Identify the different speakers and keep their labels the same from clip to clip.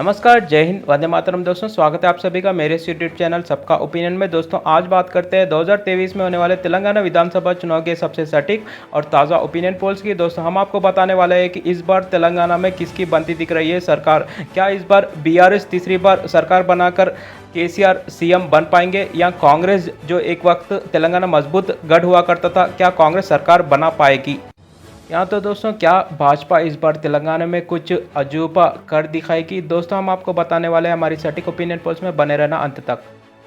Speaker 1: नमस्कार, जय हिंद, वंदे मातरम। दोस्तों, स्वागत है आप सभी का मेरे इस यूट्यूब चैनल सबका ओपिनियन में। दोस्तों, आज बात करते हैं 2023 में होने वाले तेलंगाना विधानसभा चुनाव के सबसे सटीक और ताज़ा ओपिनियन पोल्स की। दोस्तों, हम आपको बताने वाले हैं कि इस बार तेलंगाना में किसकी बनती दिख रही है सरकार। क्या इस बार बीआरएस तीसरी बार सरकार बनाकर केसीआर सीएम बन पाएंगे, या कांग्रेस जो एक वक्त तेलंगाना मजबूत गढ़ हुआ करता था, क्या कांग्रेस सरकार बना पाएगी। यहाँ तो दोस्तों, क्या भाजपा इस बार तेलंगाना में कुछ अजूबा कर दिखाएगी। दोस्तों, हम आपको बताने वाले हैं, हमारी सटीक ओपिनियन पोल्स में बने रहना अंत तक।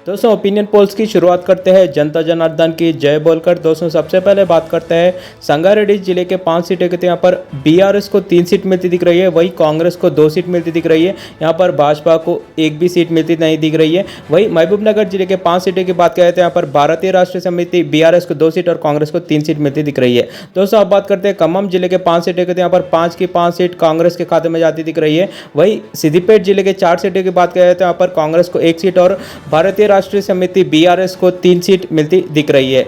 Speaker 1: दोस्तों, ओपिनियन पोल्स की शुरुआत करते हैं जनता जनार्दन की जय बोलकर। दोस्तों, सबसे पहले बात करते हैं संगारेड्डी जिले के 5 सीटें के, यहाँ पर बीआरएस को 3 सीट मिलती दिख रही है, वही कांग्रेस को 2 सीट मिलती दिख रही है। यहाँ पर भाजपा को एक भी सीट मिलती नहीं दिख रही है। वही महबूबनगर जिले के 5 सीटें की बात करें तो यहाँ पर भारतीय राष्ट्रीय समिति बीआरएस को 2 सीट और कांग्रेस को 3 सीट मिलती दिख रही है। दोस्तों, अब बात करते हैं खम्मम जिले के 5 सीटें के, यहाँ पर 5 की 5 सीट कांग्रेस के खाते में जाती दिख रही है। वही सिद्दीपेट जिले के 4 सीटें की बात करें तो यहाँ पर कांग्रेस को 1 सीट और भारतीय राष्ट्रीय समिति बीआरएस को 3 सीट मिलती दिख रही है।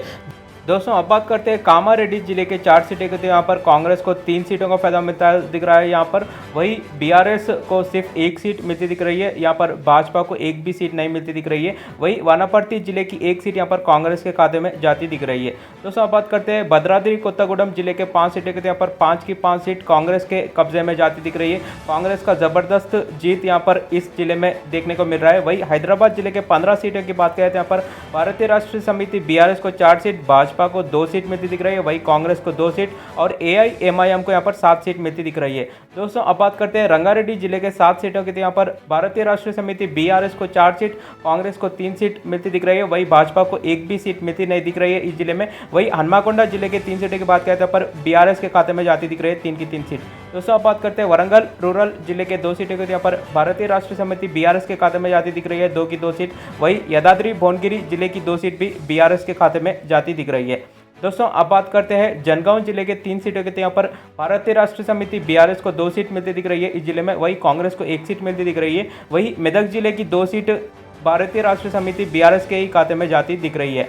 Speaker 1: दोस्तों, अब बात करते हैं कामारेड्डी जिले के 4 सीटें के, तो यहाँ पर कांग्रेस को 3 सीटों का फायदा मिलता है दिख रहा है यहाँ पर। वही बीआरएस को सिर्फ 1 सीट मिलती दिख रही है, यहाँ पर भाजपा को एक भी सीट नहीं मिलती दिख रही है। वही वानापर्ती जिले की 1 सीट यहाँ पर कांग्रेस के खाते में जाती दिख रही है। दोस्तों, अब बात करते हैं भद्राद्री कोत्तागुडम जिले के 5 सीटें के, तो यहाँ पर 5 की 5 सीट कांग्रेस के कब्जे में जाती दिख रही है। कांग्रेस का जबरदस्त जीत यहाँ पर इस जिले में देखने को मिल रहा है। वही हैदराबाद जिले के 15 सीटों की बात करें तो यहाँ पर भारतीय राष्ट्रीय समिति बीआरएस को 4 सीट, भाजपा को 2 सीट मिलती दिख रही है, वही कांग्रेस को 2 सीट और एआईएमआईएम को यहाँ पर 7 सीट मिलती दिख रही है। दोस्तों, अब बात करते हैं रंगारेड्डी जिले के 7 सीटों की, तो यहाँ पर भारतीय राष्ट्रीय समिति बीआरएस को 4 सीट, कांग्रेस को 3 सीट मिलती दिख रही है, वही भाजपा को एक भी सीट मिलती नहीं दिख रही है इस जिले में। वही हनुमाकोंडा जिले के 3 सीटों की बात करें तो पर बीआरएस के खाते में जाती दिख रही है 3 की 3 सीट। दोस्तों, अब बात करते हैं वरंगल रूरल जिले के 2 सीटों की, यहाँ पर भारतीय राष्ट्रीय समिति बीआरएस के खाते में जाती दिख रही है 2 की 2 सीट। वही यदाद्री भुवनगिरी जिले की 2 सीट भी बीआरएस के खाते में जाती दिख रही है। दोस्तों, अब बात करते हैं जनगांव जिले के 3 सीटों के, यहाँ पर भारतीय राष्ट्रीय समिति बीआरएस को 2 सीट मिलती दिख रही है इस जिले में, वही कांग्रेस को 1 सीट मिलती दिख रही है। वही मेदक जिले की 2 सीट भारतीय राष्ट्रीय समिति बीआरएस के ही खाते में जाती दिख रही है।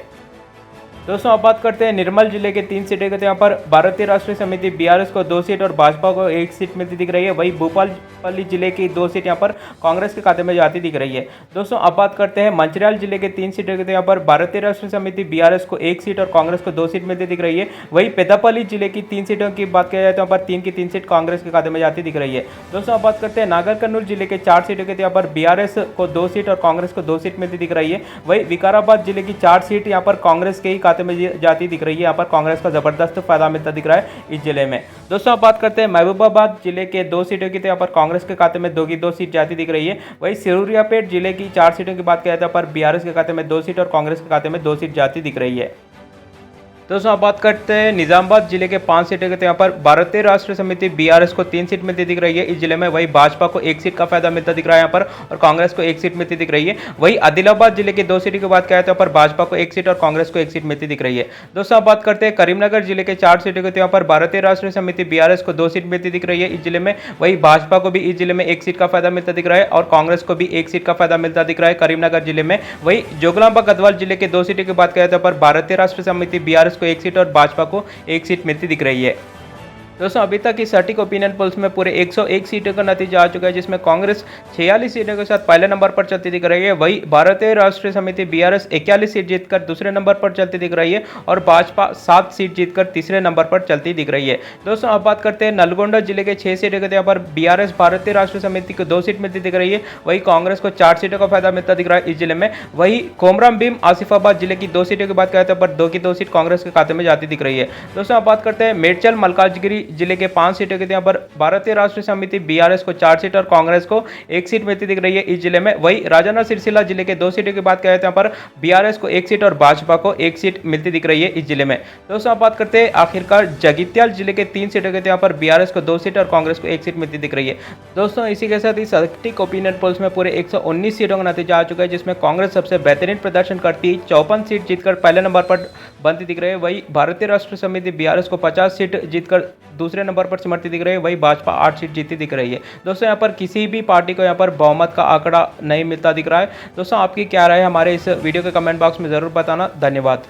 Speaker 1: दोस्तों, अब बात करते हैं निर्मल जिले के 3 सीटें के, तो यहाँ पर भारतीय राष्ट्रीय समिति बीआरएस को 2 सीट और भाजपा को 1 सीट मिलती दिख रही है। वही भूपालपल्ली जिले की 2 सीट यहाँ पर कांग्रेस के खाते में जाती दिख रही है। दोस्तों, अब बात करते हैं मंचिरियाल जिले के 3 सीटें के, तो यहाँ पर भारतीय राष्ट्रीय समिति बीआरएस को 1 सीट और कांग्रेस को 2 सीट मिलती दिख रही है। वही पेदापल्ली जिले की 3 सीटों की बात की जाए तो यहाँ पर 3 की 3 सीट कांग्रेस के खाते में जाती दिख रही है। दोस्तों, अब बात करते हैं नागर कर्नूल जिले के 4 सीटों के, तो यहाँ पर बीआरएस को 2 सीट और कांग्रेस को 2 सीट मिलती दिख रही है। वही विकाराबाद जिले की 4 सीट यहाँ पर कांग्रेस के ही खाते में जाती दिख रही है, यहाँ पर कांग्रेस का जबरदस्त फायदा मिलता दिख रहा है इस जिले में। दोस्तों, अब बात करते हैं महबूबाबाद जिले के 2 सीटों की, तो यहाँ पर कांग्रेस के खाते में 2 की 2 सीट जाती दिख रही है। वही सिरूरियापेट जिले की 4 सीटों की बात किया जाए पर बीआरएस के खाते में 2 सीट और कांग्रेस के खाते में 2 सीट जाती दिख रही है। दोस्तों, अब बात करते हैं निजामाबाद जिले के 5 सीटें के, तो यहाँ पर भारतीय राष्ट्रीय समिति बीआरएस को 3 सीट मिलती दिख रही है इस जिले में, वही भाजपा को 1 सीट का फायदा मिलता दिख रहा है यहाँ पर और कांग्रेस को 1 सीट मिलती दिख रही है। वही आदिलाबाद जिले के 2 सीटों की बात किया जाए पर भाजपा को 1 सीट और कांग्रेस को 1 सीट मिलती दिख रही है। दोस्तों, अब बात करते हैं करीमनगर जिले के 4 सीटों के, तो यहाँ पर भारतीय राष्ट्रीय समिति बीआरएस को 2 सीट मिलती दिख रही है इस जिले में, वही भाजपा को भी इस जिले में 1 सीट का फायदा मिलता दिख रहा है और कांग्रेस को भी 1 सीट का फायदा मिलता दिख रहा है करीमनगर जिले में। वही जोगलांबा गढ़वाल जिले के 2 सीटों की बात किया जाए पर भारतीय राष्ट्रीय समिति बीआरएस को 1 सीट और भाजपा को 1 सीट मिलती दिख रही है। दोस्तों, अभी तक की सटीक ओपिनियन पोल्स में पूरे 101 सीटों का नतीजा आ चुका है, जिसमें कांग्रेस 46 सीटों के साथ पहले नंबर पर चलती दिख रही है। वही भारतीय राष्ट्रीय समिति बीआरएस 41 सीट जीतकर दूसरे नंबर पर चलती दिख रही है और भाजपा 7 सीट जीतकर तीसरे नंबर पर चलती दिख रही है। दोस्तों, अब बात करते हैं नलगोंडा जिले के 6 सीटों के, यहाँ पर बीआरएस भारतीय राष्ट्रीय समिति को 2 सीट मिलती दिख रही है, वही कांग्रेस को 4 सीटों का फायदा मिलता दिख रहा है इस जिले में। वही कोमराम भीम आसिफाबाद जिले की 2 सीटों की बात करें पर 2 की 2 सीट कांग्रेस के खाते में जाती दिख रही है। दोस्तों, अब बात करते हैं मेडचल मलकाजगिरी जिले के 5 सीटों के, यहाँ पर भारतीय राष्ट्रीय समिति बीआरएस को 4 सीट और कांग्रेस को 1 सीट मिलती दिख रही है इस जिले में। वही राजन्ना सिरसिला जिले के 2 सीटों की बात करें यहाँ पर बीआरएस को 1 सीट और भाजपा को 1 सीट मिलती दिख रही है इस जिले में। दोस्तों, आप बात करते हैं आखिरकार जगित्याल जिले के 3 सीटों के, यहाँ पर बीआरएस को 2 सीट और कांग्रेस को 1 सीट मिलती दिख रही है। दोस्तों, इसी के साथ ही सटीक ओपिनियन पोल्स में पूरे 119 सीटों का नतीजा आ चुका है, जिसमें कांग्रेस सबसे बेहतरीन प्रदर्शन करती 54 सीट जीतकर पहले नंबर पर बनती दिख रही है। वही भारतीय राष्ट्रीय समिति बीआरएस को 50 सीट जीतकर दूसरे नंबर पर सिमटती दिख रही है, वही भाजपा 8 सीट जीती दिख रही है। दोस्तों, यहाँ पर किसी भी पार्टी को यहाँ पर बहुमत का आंकड़ा नहीं मिलता दिख रहा है। दोस्तों, आपकी क्या राय है हमारे इस वीडियो के कमेंट बॉक्स में ज़रूर बताना। धन्यवाद।